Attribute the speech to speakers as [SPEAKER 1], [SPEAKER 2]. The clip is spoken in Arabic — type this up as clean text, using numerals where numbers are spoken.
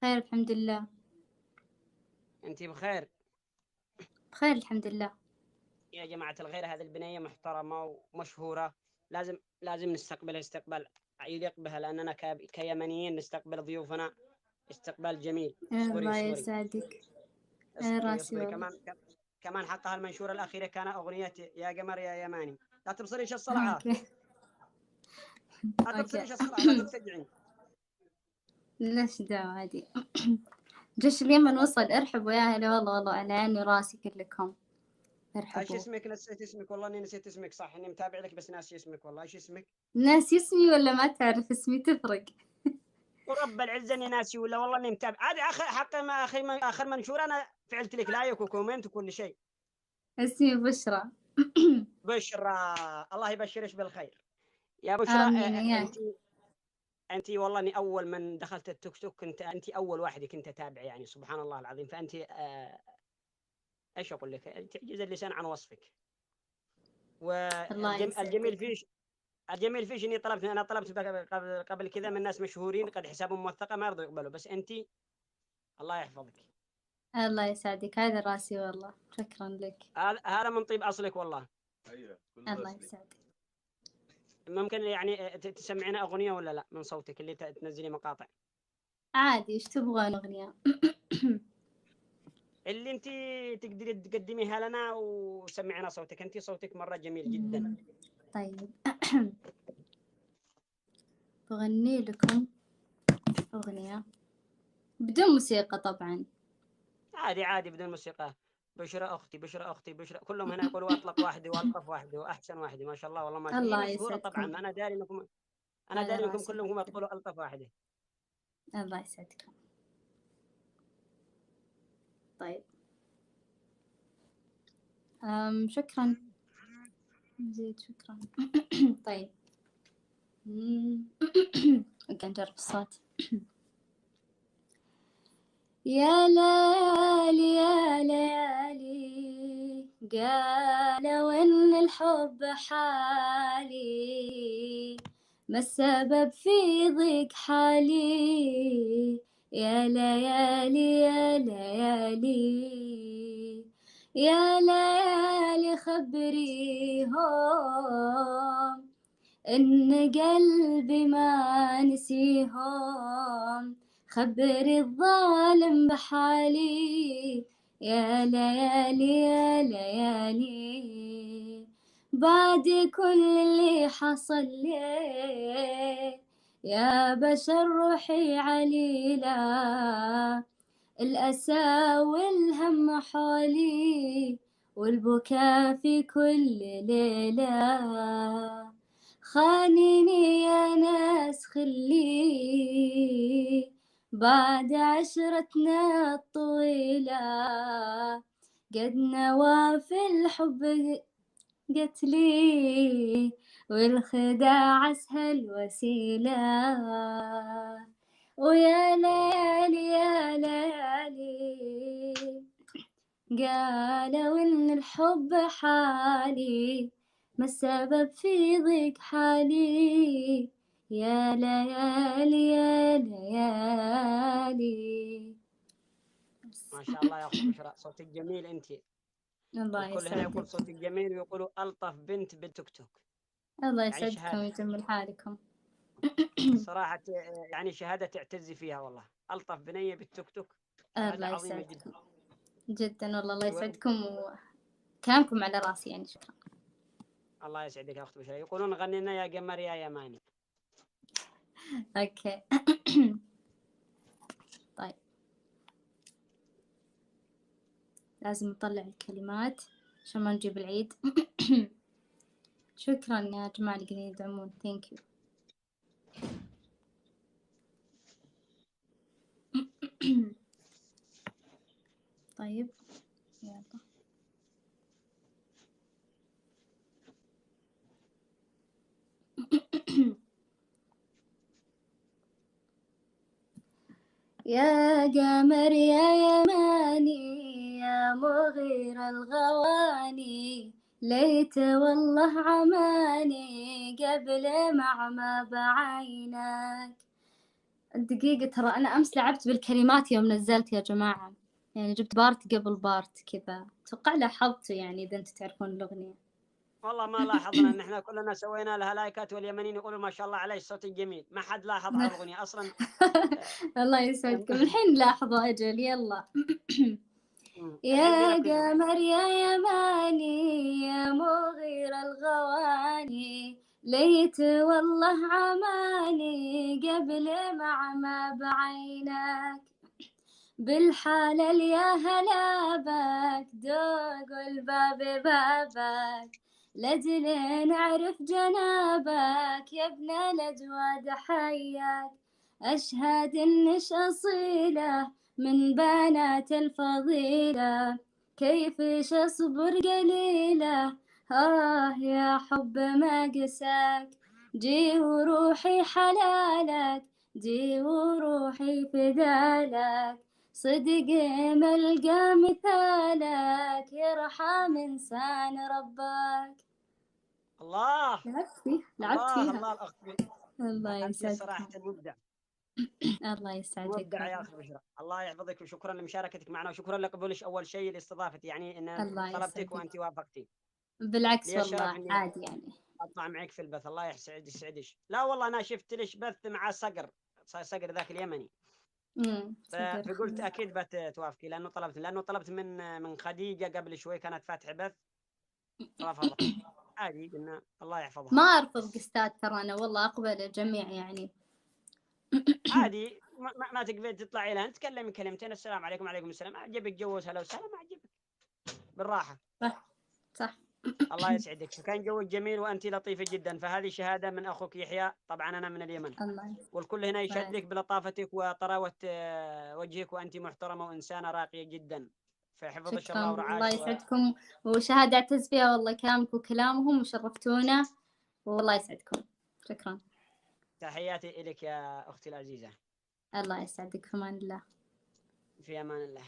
[SPEAKER 1] بخير الحمد لله.
[SPEAKER 2] أنت بخير؟
[SPEAKER 1] بخير الحمد لله.
[SPEAKER 2] يا جماعة الخير، هذه البنية محترمة ومشهورة، لازم نستقبلها استقبال يليق بها، لأننا كيمنيين نستقبل ضيوفنا استقبال جميل. اصبري
[SPEAKER 1] الله
[SPEAKER 2] اصبري
[SPEAKER 1] يسعدك.
[SPEAKER 2] اصبري
[SPEAKER 1] راسي
[SPEAKER 2] اصبري
[SPEAKER 1] والله.
[SPEAKER 2] كمان حقها المنشورة الأخيرة كان أغنية يا قمر يا يماني. لا تبصريش الصلعة،
[SPEAKER 1] اوكي.
[SPEAKER 2] لا
[SPEAKER 1] اوكي.
[SPEAKER 2] تبصريش الصلعة، لا تنسجعين.
[SPEAKER 1] ليش دعوة عادي. جيش اليمن
[SPEAKER 2] طب
[SPEAKER 1] وصل، ارحبوا يا هلا والله، والله على عيني وراسي كلكم.
[SPEAKER 2] ايش
[SPEAKER 1] ارحبوا.
[SPEAKER 2] اسمك؟ نسيت اسمك والله، اني نسيت اسمك. صح اني متابع لك بس ناسي اسمك والله. ايش اسمك؟
[SPEAKER 1] ناس اسمي ولا ما تعرف اسمي تفرق؟
[SPEAKER 2] ورب العزة اني ناسي، ولا والله اني متابع. عادي اخر حق ما اخر منشور انا فعلت لك لايك وكومنت وكل شيء.
[SPEAKER 1] اسمي بشرى.
[SPEAKER 2] بشرى، الله يبشرش بالخير يا بشرى.
[SPEAKER 1] امين وياك.
[SPEAKER 2] انت والله اني اول من دخلت التيك توك انت اول واحده كنت اتابع، يعني سبحان الله العظيم. فانت ايش اقول لك، تعجز اللسان عن وصفك.
[SPEAKER 1] الله
[SPEAKER 2] والجميل
[SPEAKER 1] يسعدك.
[SPEAKER 2] فيش، الجميل فيش اني طلبت قبل كذا من ناس مشهورين قد حسابهم موثقه ما يرضوا يقبلوا، بس انت الله يحفظك.
[SPEAKER 1] الله يسعدك، هذا راسي والله، شكرا لك.
[SPEAKER 2] هذا من طيب اصلك والله.
[SPEAKER 1] الله يسعدك.
[SPEAKER 2] ممكن يعني تسمعنا اغنيه ولا لا من صوتك اللي تنزلي مقاطع؟
[SPEAKER 1] عادي، ايش تبغون اغنية؟
[SPEAKER 2] اللي انت تقدري تقدميها لنا وسمعنا صوتك، انت صوتك مره جميل جدا.
[SPEAKER 1] طيب. بغني لكم أغنية بدون موسيقى طبعا.
[SPEAKER 2] عادي عادي بدون موسيقى. بشرى اختي، بشرى اختي، بشرى، كلهم هنا يقولوا اطلق واحده والطف واحده واحسن واحده، ما شاء الله والله ما شاء الله. هي
[SPEAKER 1] الله
[SPEAKER 2] مشهوره طبعا،
[SPEAKER 1] يسعدكم.
[SPEAKER 2] انا داري
[SPEAKER 1] هذا
[SPEAKER 2] انكم
[SPEAKER 1] راسي
[SPEAKER 2] كلكم
[SPEAKER 1] والله.
[SPEAKER 2] تقولوا الطف واحده.
[SPEAKER 1] الله يسعدكم. طيب. شكرا. زيد شكرا. طيب. اوكي، نجرب الصوت. يا ليالي يا ليالي، قالوا ان الحب حالي، ما السبب في ضيق حالي؟ يا ليالي يا ليالي، يا ليالي خبريهم إن قلبي ما نسيهم، خبري الظالم بحالي. يا ليالي يا ليالي، بعد كل اللي حصل لي، يا بشر روحي عليلا، الأسى والهم حولي، والبكاء في كل ليلة. خانيني يا ناس خلي، بعد عشرتنا الطويلة، قد نوى في الحب قتلي، والخداع أسهل وسيلة. ويا ليالي يا ليالي، قالوا إن الحب حالي، ما السبب في ضيق حالي؟ يا ليالي يا ليالي.
[SPEAKER 2] ما شاء الله يا اخت بشرى، صوتك جميل انت.
[SPEAKER 1] الله
[SPEAKER 2] الكل هنا يقول
[SPEAKER 1] يسعدك.
[SPEAKER 2] صوتك جميل، ويقولوا الطف بنت بالتيك توك.
[SPEAKER 1] الله
[SPEAKER 2] يعني
[SPEAKER 1] يسعدكم
[SPEAKER 2] شهاده،
[SPEAKER 1] ويجمل حالكم.
[SPEAKER 2] صراحه يعني شهاده تعتزي فيها والله. الطف بنيه بالتيك توك، شهاده
[SPEAKER 1] الله
[SPEAKER 2] عظيمه
[SPEAKER 1] يسعدكم
[SPEAKER 2] جدا.
[SPEAKER 1] جدا والله، الله
[SPEAKER 2] و...
[SPEAKER 1] يسعدكم وكلامكم على راسي يعني، شكرا.
[SPEAKER 2] الله يسعدك يا اخت بشرى. يقولون غني لنا يا قمر يا يماني.
[SPEAKER 1] اوكي. طيب، لازم نطلع الكلمات عشان ما نجيب العيد. شكرا يا جماعة اللي قاعدين يدعمون، ثانك يو. طيب يلا. يا قمر يا يماني، يا مغير الغواني، ليت والله عماني قبل ما أعمى بعينك. دقيقة ترى أنا أمس لعبت بالكلمات يوم نزلت يا جماعة، يعني جبت بارت قبل بارت كذا، أتوقع لاحظتوا يعني إذا أنتم تعرفون الأغنية.
[SPEAKER 2] والله ما لاحظنا ان احنا كلنا سوينا لها لايكات، واليمنيين يقولوا ما شاء الله عليه الصوت الجميل، ما حد لاحظ على الاغنيه اصلا.
[SPEAKER 1] الله يسعدكم، الحين لاحظوا أجل يلا.
[SPEAKER 2] الحين
[SPEAKER 1] يا
[SPEAKER 2] بيركزوا.
[SPEAKER 1] قمر يا يماني يا مغير الغواني، ليت والله عماني قبل ما عمى بعينك، بالحلال يا هلا بك دوق الباب بابك، لجل نعرف جنابك يا ابن الأجواد حياك، أشهد إنش أصيلة من بنات الفضيلة، كيفش أصبر قليلة يا حب ما قساك، جي وروحي حلالك جي وروحي فدالك، صدق ملقى مثالك يرحم إنسان رباك.
[SPEAKER 2] الله
[SPEAKER 1] لعبت
[SPEAKER 2] الله
[SPEAKER 1] فيها.
[SPEAKER 2] الله الاخ
[SPEAKER 1] الله
[SPEAKER 2] انت صراحه
[SPEAKER 1] يسعدكم.
[SPEAKER 2] مبدع.
[SPEAKER 1] الله يسعدك
[SPEAKER 2] مبدع يا
[SPEAKER 1] والله.
[SPEAKER 2] اخي بشرى، الله يحفظك، وشكرا لمشاركتك معنا، وشكرا لقبولك اول شيء لاستضافتي، يعني ان
[SPEAKER 1] الله
[SPEAKER 2] طلبتك
[SPEAKER 1] يسعدك.
[SPEAKER 2] وانت وافقتي.
[SPEAKER 1] بالعكس
[SPEAKER 2] لي الشرف
[SPEAKER 1] والله
[SPEAKER 2] اني
[SPEAKER 1] عادي يعني.
[SPEAKER 2] اطلع معك في البث، الله يسعدش. لا والله انا شفت ليش بث مع صقر ذاك اليمني،
[SPEAKER 1] صقر
[SPEAKER 2] فقلت
[SPEAKER 1] أخوي.
[SPEAKER 2] اكيد بتوافقي، لانه طلبت من خديجه قبل شوي، كانت فاتحه بث رفضت. عادي قلنا الله
[SPEAKER 1] ما
[SPEAKER 2] يحفظها.
[SPEAKER 1] أرفض
[SPEAKER 2] بس
[SPEAKER 1] قستات ترى أنا والله أقبل الجميع يعني.
[SPEAKER 2] عادي، ما تقدر تطلعي لها تكلمي كلمتين، السلام عليكم وعليكم السلام، عجبك جوز هلا وسهلا، ما عجبك بالراحه.
[SPEAKER 1] صح صح.
[SPEAKER 2] الله يسعدك، فكان جوك جميل وانت لطيفه جدا، فهذه شهاده من اخوك يحيى، طبعا انا من اليمن،
[SPEAKER 1] الله
[SPEAKER 2] والكل هنا يشهد
[SPEAKER 1] يسعدك.
[SPEAKER 2] لك بلطافتك وطراوه وجهك، وانت محترمه وانسانه راقيه جدا، فحفظك
[SPEAKER 1] شكرا
[SPEAKER 2] الله
[SPEAKER 1] الله
[SPEAKER 2] ورعاك
[SPEAKER 1] يسعدكم، وشهادة أعتز فيها والله كلامك وكلامهم وشرفتونا، والله يسعدكم. شكرا.
[SPEAKER 2] وتحياتي اليك يا اختي العزيزه.
[SPEAKER 1] الله يسعدك في أمان الله.
[SPEAKER 2] في امان الله.